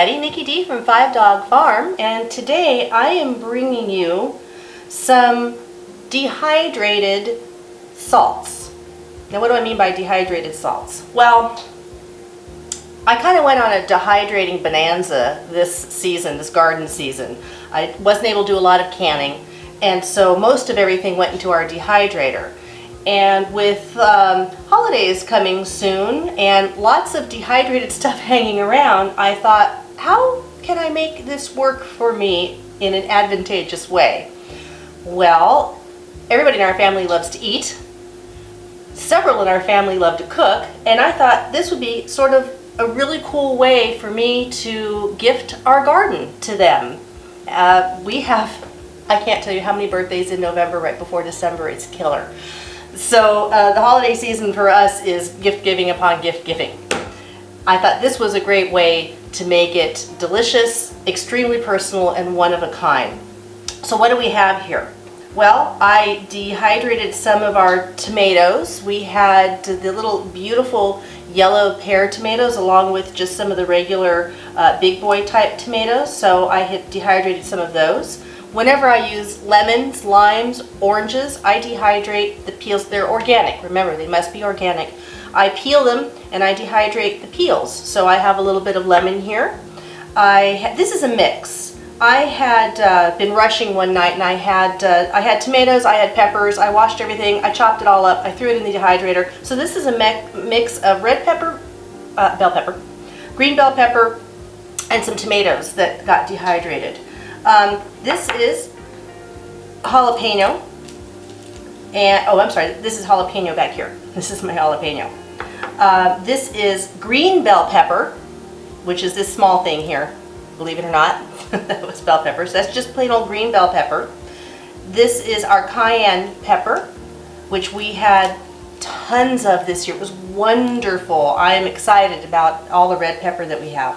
everybody, Nikki D from 5 Dog Farm, and today I am bringing you some dehydrated salts. Now what do I mean by dehydrated salts? Well, I kind of went on a dehydrating bonanza this season, this garden season. I wasn't able to do a lot of canning, and so most of everything went into our dehydrator. And with holidays coming soon and lots of dehydrated stuff hanging around, I thought, how can I make this work for me in an advantageous way? Well, everybody in our family loves to eat. Several in our family love to cook, and I thought this would be sort of a really cool way for me to gift our garden to them. We have, I can't tell you how many birthdays in November right before December. It's killer. So the holiday season for us is gift giving upon gift giving. I thought this was a great way to make it delicious, extremely personal, and one of a kind. So what do we have here? Well, I dehydrated some of our tomatoes. We had the little beautiful yellow pear tomatoes along with just some of the regular big boy type tomatoes. So I had dehydrated some of those. Whenever I use lemons, limes, oranges, I dehydrate the peels. They're organic. Remember, they must be organic. I peel them and I dehydrate the peels. So I have a little bit of lemon here. This is a mix. I had been rushing one night and I had tomatoes, I had peppers, I washed everything, I chopped it all up, I threw it in the dehydrator. So this is a mix of red pepper, bell pepper, green bell pepper, and some tomatoes that got dehydrated. This is jalapeno, and oh, I'm sorry, this is jalapeno back here. This is my jalapeno. This is green bell pepper, which is this small thing here, believe it or not. That was bell peppers. That's just plain old green bell pepper. This is our cayenne pepper, which we had tons of this year. It was wonderful. I am excited about all the red pepper that we have.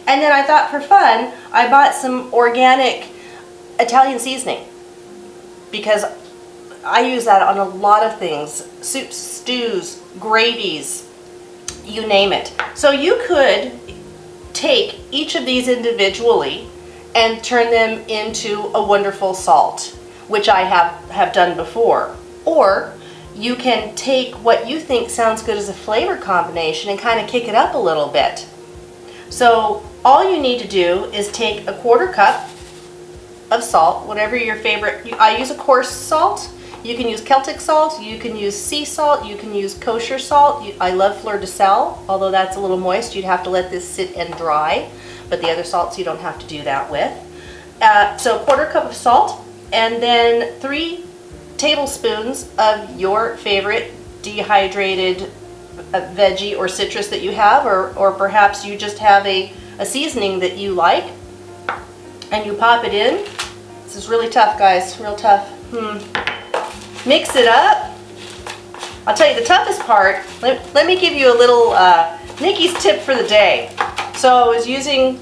And then I thought for fun, I bought some organic Italian seasoning because I use that on a lot of things. Soups, stews, gravies, you name it. So you could take each of these individually and turn them into a wonderful salt, which I have done before. Or you can take what you think sounds good as a flavor combination and kind of kick it up a little bit. So all you need to do is take a 1/4 cup of salt, whatever your favorite. I use a coarse salt. You can use Celtic salt, you can use sea salt, you can use kosher salt. I love fleur de sel, although that's a little moist. You'd have to let this sit and dry, but the other salts you don't have to do that with. So 1/4 cup of salt, and then 3 tablespoons of your favorite dehydrated veggie or citrus that you have, or perhaps you just have a seasoning that you like, and you pop it in. This is really tough, guys, real tough. Mix it up. I'll tell you the toughest part. Let me give you a little Nikki's tip for the day. So I was using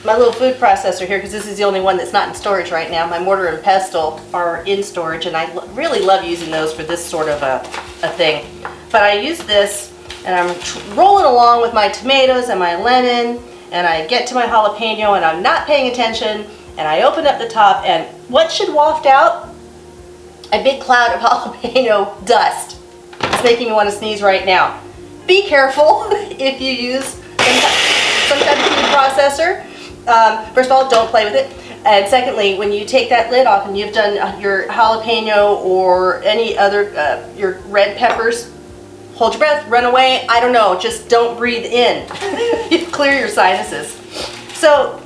my little food processor here because this is the only one that's not in storage right now. My mortar and pestle are in storage, and I really love using those for this sort of a thing. But I use this, and I'm rolling along with my tomatoes and my lemon, and I get to my jalapeno, and I'm not paying attention, and I open up the top, and what should waft out? A big cloud of jalapeno dust. It's making me want to sneeze right now. Be careful if you use some type of food processor. First of all, don't play with it. And secondly, when you take that lid off and you've done your jalapeno or any other, your red peppers, hold your breath, run away, I don't know, just don't breathe in. You clear your sinuses. So,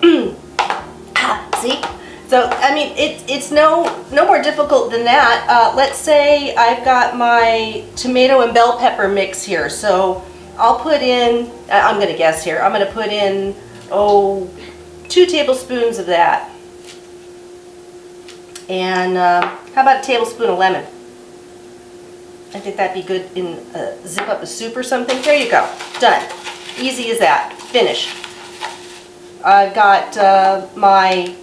see? So, I mean, it's no more difficult than that. Let's say I've got my tomato and bell pepper mix here. So I'll put in, I'm going to guess here, I'm going to put in, 2 tablespoons of that. And how about a tablespoon of lemon? I think that'd be good in zip up a soup or something. There you go. Done. Easy as that. Finish. I've got my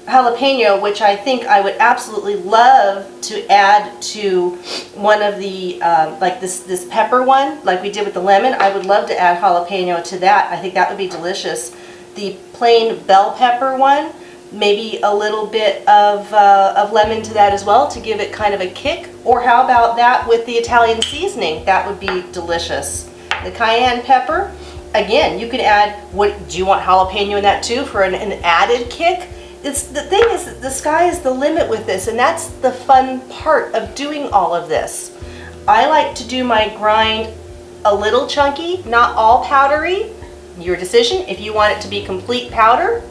jalapeno, which I think I would absolutely love to add to one of the, like this pepper one, like we did with the lemon. I would love to add jalapeno to that. I think that would be delicious. the plain bell pepper one, maybe a little bit of lemon to that as well to give it kind of a kick. Or how about that with the Italian seasoning? That would be delicious. The cayenne pepper, again, you could add, do you want jalapeno in that too for an added kick? The thing is that the sky is the limit with this, and that's the fun part of doing all of this. I like to do my grind a little chunky, not all powdery. Your decision. If you want it to be complete powder,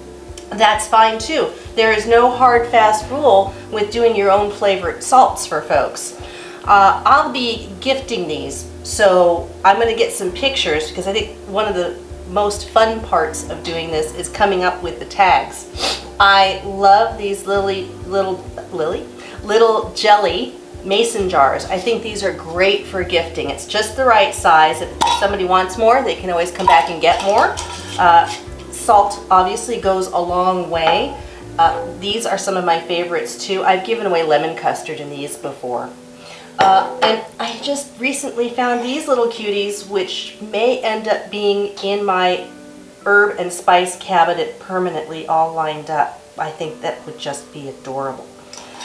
that's fine too. There is no hard, fast rule with doing your own favorite salts for folks. I'll be gifting these, so I'm going to get some pictures because I think one of the most fun parts of doing this is coming up with the tags. I love these little jelly mason jars. I think these are great for gifting. It's just the right size. If somebody wants more, they can always come back and get more. Salt obviously goes a long way. These are some of my favorites too. I've given away lemon custard in these before. And I just recently found these little cuties, which may end up being in my herb and spice cabinet permanently, all lined up. I think that would just be adorable.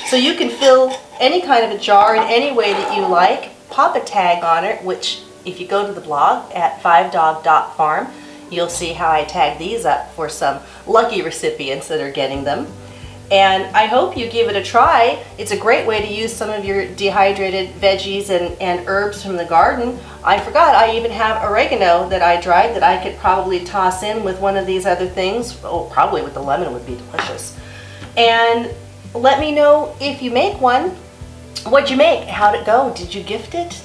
So you can fill any kind of a jar in any way that you like, pop a tag on it, which if you go to the blog at 5dog.farm, you'll see how I tag these up for some lucky recipients that are getting them. And I hope you give it a try. It's a great way to use some of your dehydrated veggies and herbs from the garden. I forgot I even have oregano that I dried that I could probably toss in with one of these other things. Oh, probably with the lemon would be delicious. And let me know if you make one. What'd you make? How'd it go? Did you gift it?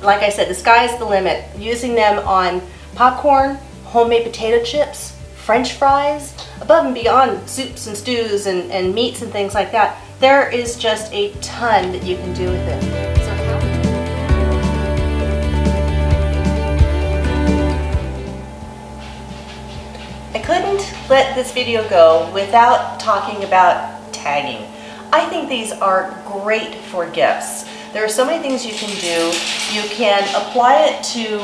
Like I said, the sky's the limit. Using them on popcorn, homemade potato chips, French fries, above and beyond soups and stews and meats and things like that. There is just a ton that you can do with it. I couldn't let this video go without talking about tagging. I think these are great for gifts. There are so many things you can do. You can apply it to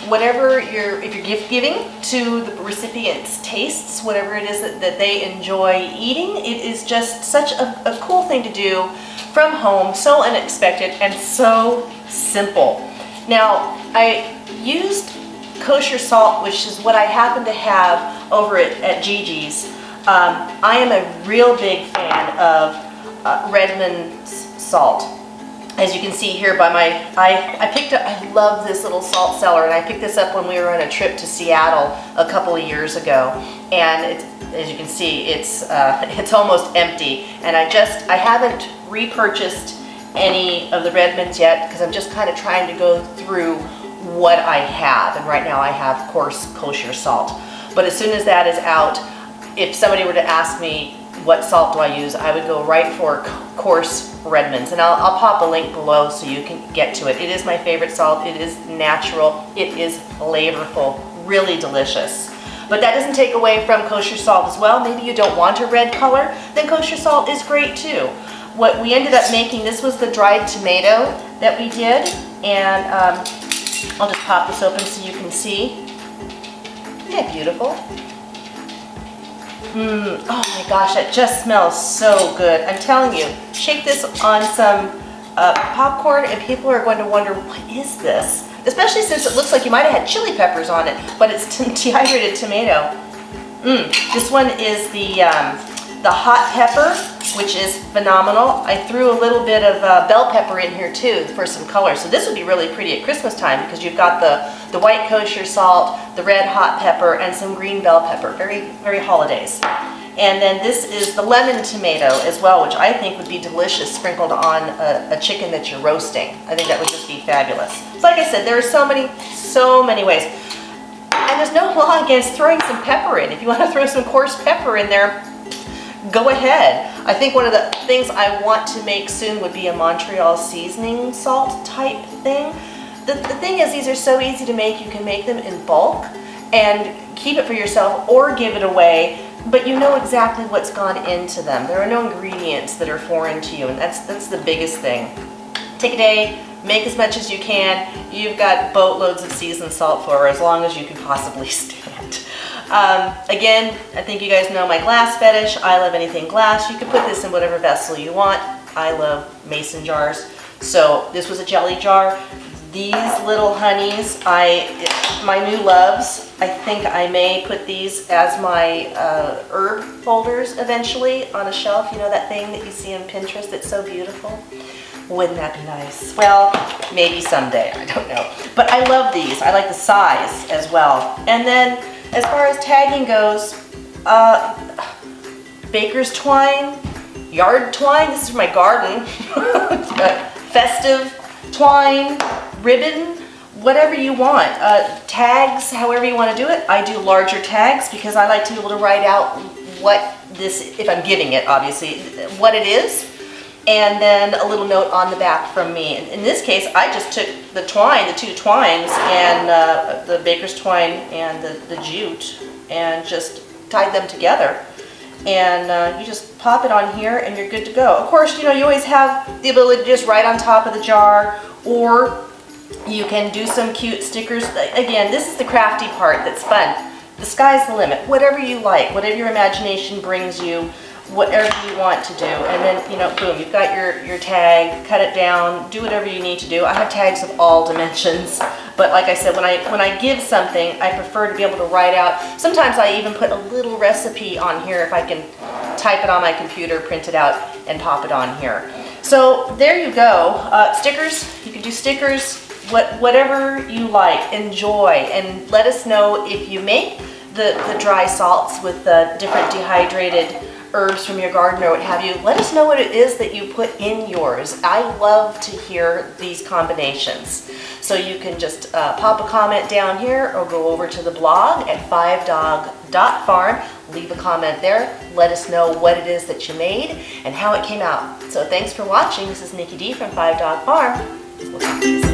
whatever if you're gift giving, to the recipient's tastes, whatever it is that they enjoy eating. It is just such a cool thing to do from home, so unexpected and so simple. Now, I used kosher salt, which is what I happen to have over at Gigi's. I am a real big fan of Redmond's salt. As you can see here by I love this little salt cellar, and I picked this up when we were on a trip to Seattle a couple of years ago. And as you can see, it's almost empty. And I haven't repurchased any of the Redmonds yet because I'm just kind of trying to go through what I have. And right now I have coarse kosher salt. But as soon as that is out, if somebody were to ask me what salt do I use, I would go right for coarse Redmonds, and I'll pop a link below so you can get to it. It is my favorite salt. It is natural. It is flavorful, really delicious. But that doesn't take away from kosher salt as well. Maybe you don't want a red color, then kosher salt is great too. What we ended up making, this was the dried tomato that we did, and I'll just pop this open so you can see. Isn't that beautiful? Oh my gosh, that just smells so good. I'm telling you, shake this on some popcorn and people are going to wonder, what is this? Especially since it looks like you might have had chili peppers on it, but it's dehydrated tomato. This one is the hot pepper, which is phenomenal. I threw a little bit of bell pepper in here too for some color. So this would be really pretty at Christmas time because you've got the white kosher salt, the red hot pepper, and some green bell pepper. Very, very holidays. And then this is the lemon tomato as well, which I think would be delicious sprinkled on a chicken that you're roasting. I think that would just be fabulous. So like I said, there are so many ways. And there's no law against throwing some pepper in. If you want to throw some coarse pepper in there, go ahead. I think one of the things I want to make soon would be a Montreal seasoning salt type thing. The thing is, these are so easy to make. You can make them in bulk and keep it for yourself or give it away, but you know exactly what's gone into them. There are no ingredients that are foreign to you, and that's the biggest thing. Take a day, make as much as you can. You've got boatloads of seasoned salt for as long as you can possibly stand. Again, I think you guys know my glass fetish. I love anything glass. You can put this in whatever vessel you want. I love mason jars. So this was a jelly jar. These little honeys, my new loves. I think I may put these as my herb holders eventually on a shelf. You know that thing that you see on Pinterest that's so beautiful? Wouldn't that be nice? Well, maybe someday, I don't know. But I love these. I like the size as well. And then as far as tagging goes, baker's twine, yard twine, this is for my garden, festive twine, ribbon, whatever you want. Tags, however you want to do it. I do larger tags because I like to be able to write out what this, if I'm giving it obviously, what it is. And then a little note on the back from me. In this case, I just took the twine, the two twines, and the baker's twine and the jute, and just tied them together. And you just pop it on here and you're good to go. Of course, you know, you always have the ability to just write on top of the jar, or you can do some cute stickers. Again, this is the crafty part that's fun. The sky's the limit. Whatever you like, whatever your imagination brings you, whatever you want to do. And then, you know, boom, you've got your tag, cut it down, do whatever you need to do. I have tags of all dimensions, but like I said, when I give something, I prefer to be able to write out. Sometimes I even put a little recipe on here if I can type it on my computer, print it out, and pop it on here. So there you go. Stickers, you can do stickers, whatever you like, enjoy, and let us know if you make the dry salts with the different dehydrated herbs from your garden or what have you. Let us know what it is that you put in yours. I love to hear these combinations. So you can just pop a comment down here or go over to the blog at 5dog.farm. Leave a comment there. Let us know what it is that you made and how it came out. So thanks for watching. This is Nikki D from 5 Dog Farm. We'll talk to you soon.